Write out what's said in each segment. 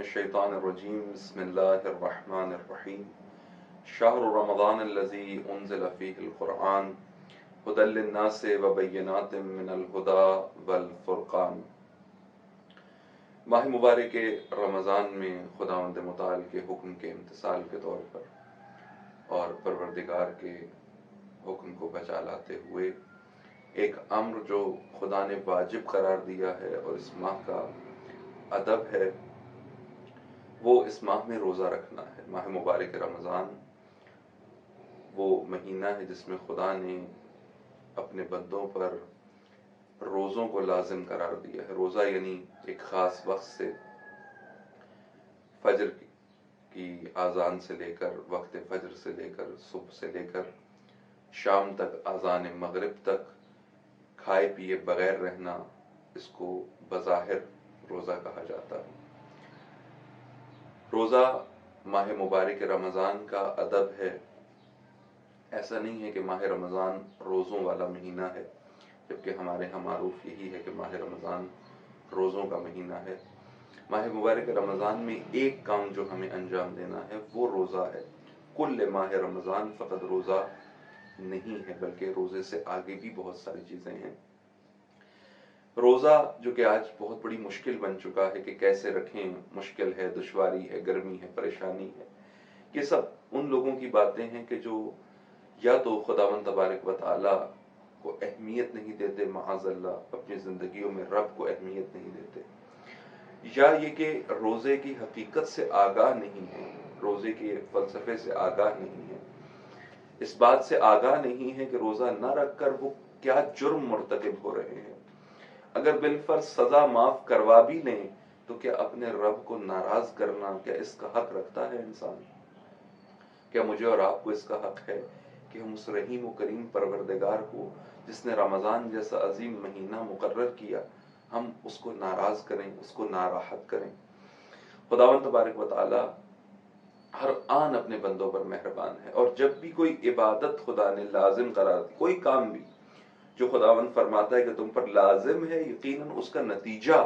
الشیطان الرجیم بسم اللہ الرحمن الرحیم شہر رمضان الذی انزل فیہ القرآن ھدی للناس وبینات من الہدی والفرقان۔ ماہ مبارک رمضان میں خداوند متعال کے حکم کے امتثال کے طور پر اور پروردگار کے حکم کو بجا لاتے ہوئے ایک امر جو خدا نے واجب قرار دیا ہے اور اس ماہ کا ادب ہے وہ اس ماہ میں روزہ رکھنا ہے۔ ماہ مبارک رمضان وہ مہینہ ہے جس میں خدا نے اپنے بندوں پر روزوں کو لازم قرار دیا ہے۔ روزہ یعنی ایک خاص وقت سے فجر کی آذان سے لے کر وقت فجر سے لے کر صبح سے لے کر شام تک آذان مغرب تک کھائے پیے بغیر رہنا، اس کو بظاہر روزہ کہا جاتا ہے۔ روزہ ماہ مبارک رمضان کا ادب ہے۔ ایسا نہیں ہے کہ ماہ رمضان روزوں والا مہینہ ہے، جبکہ ہمارے ہاں معروف یہی ہے کہ ماہ رمضان روزوں کا مہینہ ہے۔ ماہ مبارک رمضان میں ایک کام جو ہمیں انجام دینا ہے وہ روزہ ہے۔ کل ماہ رمضان فقط روزہ نہیں ہے، بلکہ روزے سے آگے بھی بہت ساری چیزیں ہیں۔ روزہ جو کہ آج بہت بڑی مشکل بن چکا ہے کہ کیسے رکھیں، مشکل ہے، دشواری ہے، گرمی ہے، پریشانی ہے، یہ سب ان لوگوں کی باتیں ہیں کہ جو یا تو خداوند تبارک و تعالی کو اہمیت نہیں دیتے، معاذ اللہ اپنی زندگیوں میں رب کو اہمیت نہیں دیتے، یا یہ کہ روزے کی حقیقت سے آگاہ نہیں ہے، روزے کے فلسفے سے آگاہ نہیں ہے، اس بات سے آگاہ نہیں ہے کہ روزہ نہ رکھ کر وہ کیا جرم مرتکب ہو رہے ہیں۔ اگر بالفرض سزا معاف کروا بھی لیں تو کیا اپنے رب کو ناراض کرنا کیا اس کا حق رکھتا ہے انسان؟ کیا مجھے اور آپ کو اس کا حق ہے کہ ہم اس رحیم و کریم پروردگار کو جس نے رمضان جیسا عظیم مہینہ مقرر کیا، ہم اس کو ناراض کریں، اس کو ناراحت کریں؟ خداوند تبارک و تعالی ہر آن اپنے بندوں پر مہربان ہے، اور جب بھی کوئی عبادت خدا نے لازم قرار دی، کوئی کام بھی جو خداوند فرماتا ہے کہ تم پر لازم ہے، یقیناً اس کا نتیجہ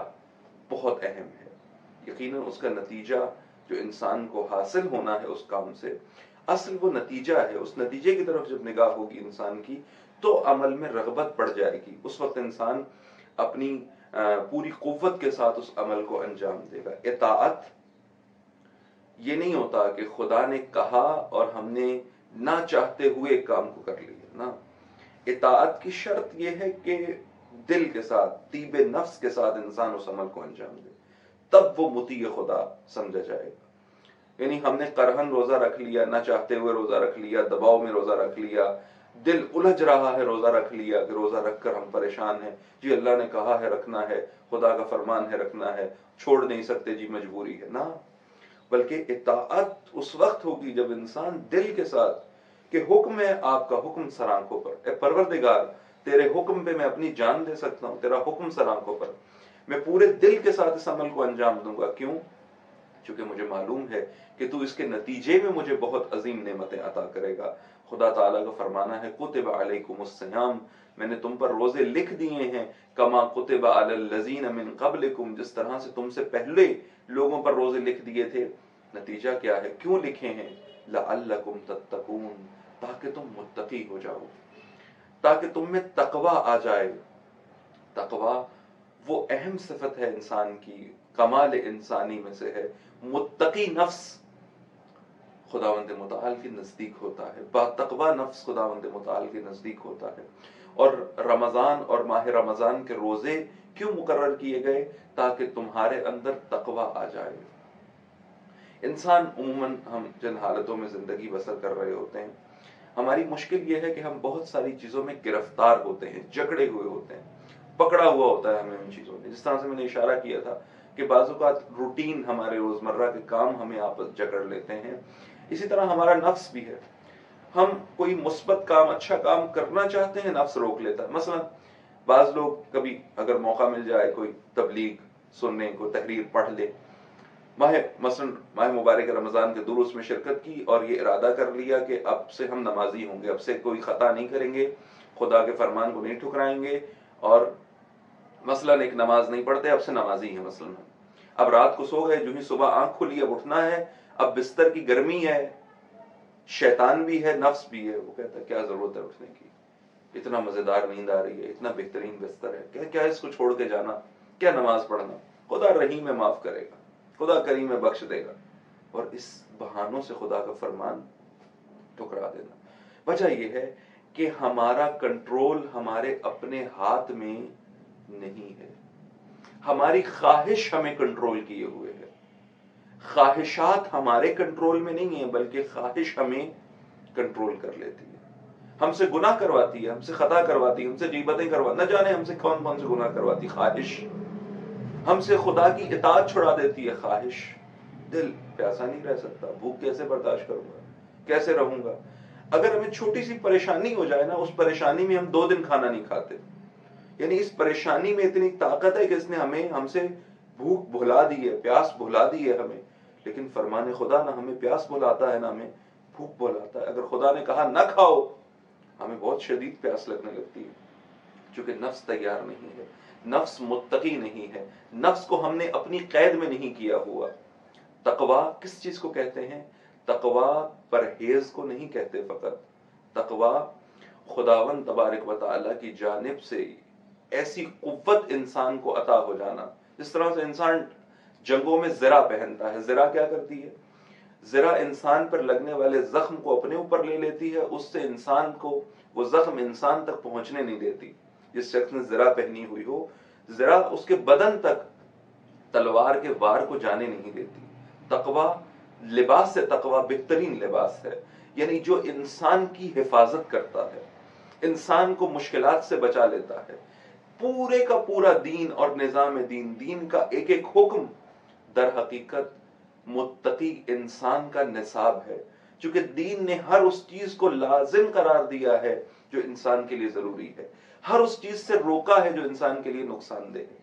بہت اہم ہے۔ یقیناً اس کا نتیجہ جو انسان کو حاصل ہونا ہے اس کام سے، اصل وہ نتیجہ ہے۔ اس نتیجے کی طرف جب نگاہ ہوگی انسان کی تو عمل میں رغبت بڑھ جائے گی، اس وقت انسان اپنی پوری قوت کے ساتھ اس عمل کو انجام دے گا۔ اطاعت یہ نہیں ہوتا کہ خدا نے کہا اور ہم نے نہ چاہتے ہوئے ایک کام کو کر لیا، نہ۔ اطاعت کی شرط یہ ہے کہ دل کے ساتھ، طیب نفس کے ساتھ انسان اس عمل کو انجام دے، تب وہ مطیع خدا سمجھا جائے گا۔ یعنی ہم نے قرہن روزہ رکھ لیا، نہ چاہتے ہوئے روزہ رکھ لیا، دباؤ میں روزہ رکھ لیا، دل الجھ رہا ہے روزہ رکھ لیا کہ روزہ رکھ کر ہم پریشان ہیں، جی اللہ نے کہا ہے رکھنا ہے، خدا کا فرمان ہے رکھنا ہے، چھوڑ نہیں سکتے، جی مجبوری ہے، نہ۔ بلکہ اطاعت اس وقت ہوگی جب انسان دل کے ساتھ کہ حکم ہے آپ کا، حکم سر آنکھوں پر، اے پروردگار تیرے حکم پہ میں اپنی جان دے سکتا ہوں، تیرا حکم سر آنکھوں پر، میں پورے دل کے ساتھ اس عمل کو انجام دوں گا۔ کیوں؟ چونکہ مجھے معلوم ہے کہ تو اس کے نتیجے میں مجھے بہت عظیم نعمتیں عطا کرے گا۔ خدا تعالیٰ کا فرمانا ہے کتب علیکم الصیام، میں نے تم پر روزے لکھ دیے ہیں، کما کتب علی الذین من قبلکم، جس طرح سے تم سے پہلے لوگوں پر روزے لکھ دیے تھے۔ نتیجہ کیا ہے؟ کیوں لکھے ہیں؟ لعلکم تتقون، تاکہ تم متقی ہو جاؤ، تاکہ تم میں تقوی آ جائے۔ تقوی وہ اہم صفت ہے انسان کی، کمال انسانی میں سے ہے۔ متقی نفس خداوند متعال کے نزدیک ہوتا ہے، با تقوی نفس خداوند متعال کے نزدیک ہوتا ہے۔ اور رمضان اور ماہ رمضان کے روزے کیوں مقرر کیے گئے؟ تاکہ تمہارے اندر تقوی آ جائے۔ انسان عموماً ہم جن حالتوں میں زندگی بسر کر رہے ہوتے ہیں، ہماری مشکل یہ ہے کہ ہم بہت ساری چیزوں میں گرفتار ہوتے ہیں، جکڑے ہوئے ہوتے ہیں، پکڑا ہوا ہوتا ہے ہمیں ان چیزوں نے۔ جس طرح سے میں نے اشارہ کیا تھا کہ بعض اوقات روٹین، ہمارے روزمرہ کے کام ہمیں آپس جکڑ لیتے ہیں، اسی طرح ہمارا نفس بھی ہے۔ ہم کوئی مثبت کام، اچھا کام کرنا چاہتے ہیں، نفس روک لیتا ہے۔ مثلا بعض لوگ کبھی اگر موقع مل جائے کوئی تبلیغ سننے کو، تحریر پڑھ لے، مثلا ماہ مبارک رمضان کے دروس میں شرکت کی اور یہ ارادہ کر لیا کہ اب سے ہم نمازی ہوں گے، اب سے کوئی خطا نہیں کریں گے، خدا کے فرمان کو نہیں ٹھکرائیں گے، اور مثلا ایک نماز نہیں پڑھتے، اب سے نمازی ہیں مثلا۔ اب رات کو سو گئے، جو ہی صبح آنکھ کھلی اب اٹھنا ہے، اب بستر کی گرمی ہے، شیطان بھی ہے، نفس بھی ہے، وہ کہتا ہے کیا ضرورت ہے اٹھنے کی، اتنا مزیدار نیند آ رہی ہے، اتنا بہترین بستر ہے، کیا اس کو چھوڑ کے جانا، کیا نماز پڑھنا، خدا رحیم ہے معاف کرے گا، خدا کریم ہے بخش دے گا، اور اس بہانوں سے خدا کا فرمان ٹھکرا دینا۔ وجہ یہ ہے کہ ہمارا کنٹرول ہمارے اپنے ہاتھ میں نہیں ہے، ہماری خواہش ہمیں کنٹرول کیے ہوئے ہے، خواہشات ہمارے کنٹرول میں نہیں ہیں بلکہ خواہش ہمیں کنٹرول کر لیتی ہے، ہم سے گناہ کرواتی ہے، ہم سے خطا کرواتی ہے، ہم سے غیبتیں کرواتی، نہ جانے ہم سے کون کون سے گناہ کرواتی، خواہش ہم سے خدا کی اطاعت چھڑا دیتی ہے، خواہش دل پیاسا نہیں رہ سکتا، بھوک کیسے برداشت کروں گا، کیسے رہوں گا، اگر ہمیں چھوٹی سی پریشانی ہو جائے نا، اس پریشانی میں ہم 2 دن کھانا نہیں کھاتے، یعنی اس پریشانی میں اتنی طاقت ہے کہ اس نے ہم سے بھوک بھلا دی ہے، پیاس بھلا دی ہے ہمیں، لیکن فرمان خدا نہ ہمیں پیاس بھلاتا ہے نہ ہمیں بھوک بھلاتا ہے۔ اگر خدا نے کہا نہ کھاؤ، ہمیں بہت شدید پیاس لگنے لگتی ہے، چونکہ نفس تیار نہیں ہے، نفس متقی نہیں ہے، نفس کو ہم نے اپنی قید میں نہیں کیا ہوا۔ تقویٰ کس چیز کو کہتے ہیں؟ تقویٰ پرہیز کو نہیں کہتے فقط، تقویٰ خداوند تبارک و تعالی کی جانب سے ایسی قوت انسان کو عطا ہو جانا، جس طرح سے انسان جنگوں میں زرہ پہنتا ہے، زرہ کیا کرتی ہے؟ زرہ انسان پر لگنے والے زخم کو اپنے اوپر لے لیتی ہے، اس سے انسان کو وہ زخم انسان تک پہنچنے نہیں دیتی۔ جس شخص نے زرہ پہنی ہوئی ہو، زرہ اس کے بدن تک تلوار کے وار کو جانے نہیں دیتی۔ تقویٰ لباس سے، تقویٰ بہترین لباس ہے، یعنی جو انسان کی حفاظت کرتا ہے، انسان کو مشکلات سے بچا لیتا ہے۔ پورے کا پورا دین اور نظام دین کا ایک ایک حکم در حقیقت متقی انسان کا نصاب ہے، چونکہ دین نے ہر اس چیز کو لازم قرار دیا ہے جو انسان کے لیے ضروری ہے، ہر اس چیز سے روکا ہے جو انسان کے لیے نقصان دہ ہے۔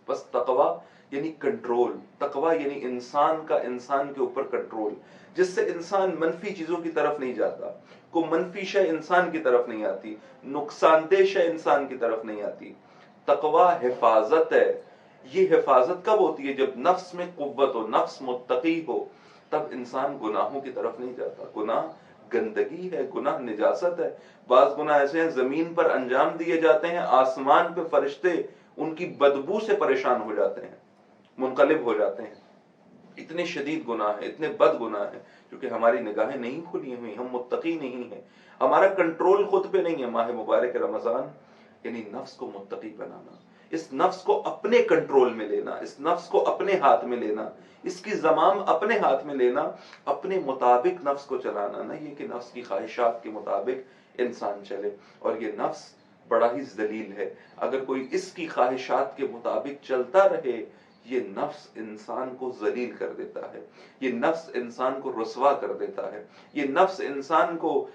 بس تقویٰ یعنی کنٹرول، تقویٰ یعنی انسان کا انسان کے اوپر کنٹرول، جس سے انسان منفی چیزوں کی طرف نہیں جاتا، کوئی منفی شے انسان کی طرف نہیں آتی، نقصان دہ شے انسان کی طرف نہیں آتی۔ تقویٰ حفاظت ہے۔ یہ حفاظت کب ہوتی ہے؟ جب نفس میں قوت ہو، نفس متقی ہو، تب انسان گناہوں کی طرف نہیں جاتا۔ گناہ گندگی ہے، گناہ نجاست ہے، بعض گناہ ایسے ہیں زمین پر انجام دیے جاتے ہیں، آسمان پہ فرشتے ان کی بدبو سے پریشان ہو جاتے ہیں، منقلب ہو جاتے ہیں۔ اتنے شدید گناہ ہیں، اتنے بد گناہ ہیں، کیونکہ ہماری نگاہیں نہیں کھلی ہوئی، ہم متقی نہیں ہیں، ہمارا کنٹرول خود پہ نہیں ہے۔ ماہ مبارک رمضان یعنی نفس کو متقی بنانا، اس نفس کو اپنے کنٹرول میں لینا، اس نفس کو اپنے ہاتھ میں لینا، اس کی زمام اپنے ہاتھ میں لینا، اپنے مطابق نفس کو چلانا، نہ یہ کہ نفس کی خواہشات کے مطابق انسان چلے۔ اور یہ نفس بڑا ہی ذلیل ہے، اگر کوئی اس کی خواہشات کے مطابق چلتا رہے، یہ نفس انسان کو ذلیل کر دیتا ہے، یہ نفس انسان کو رسوا کر دیتا ہے، یہ نفس انسان کو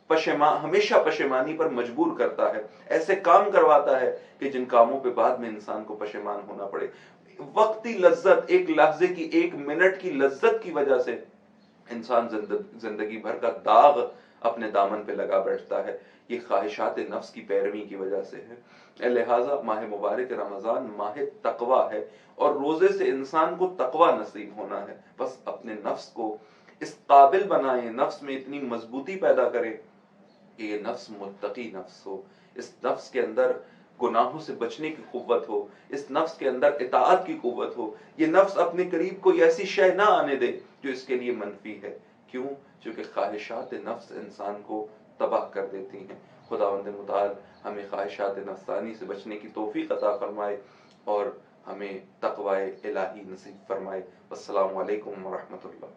ہمیشہ پشیمانی پر مجبور کرتا ہے، ایسے کام کرواتا ہے کہ جن کاموں پہ بعد میں انسان کو پشیمان ہونا پڑے۔ وقتی لذت، ایک لحظے کی، ایک منٹ کی لذت کی وجہ سے انسان زندگی بھر کا داغ اپنے دامن پہ لگا بیٹھتا ہے، یہ خواہشات نفس کی پیروی کی وجہ سے ہے۔ لہٰذا ماہ مبارک رمضان ماہ تقویٰ ہے، اور روزے سے انسان کو تقویٰ نصیب ہونا ہے۔ بس اپنے نفس کو اس قابل بنائیں، نفس میں اتنی مضبوطی پیدا کریں کہ یہ نفس متقی نفس ہو، اس نفس کے اندر گناہوں سے بچنے کی قوت ہو، اس نفس کے اندر اطاعت کی قوت ہو، یہ نفس اپنے قریب کوئی ایسی شے نہ آنے دے جو اس کے لیے منفی ہے۔ کیوں؟ چونکہ خواہشات نفس انسان کو تباہ کر دیتی ہیں۔ خداوند متعال ہمیں خواہشات نفسانی سے بچنے کی توفیق عطا فرمائے اور ہمیں تقوی الہی نصیب فرمائے۔ السلام علیکم ورحمۃ اللہ۔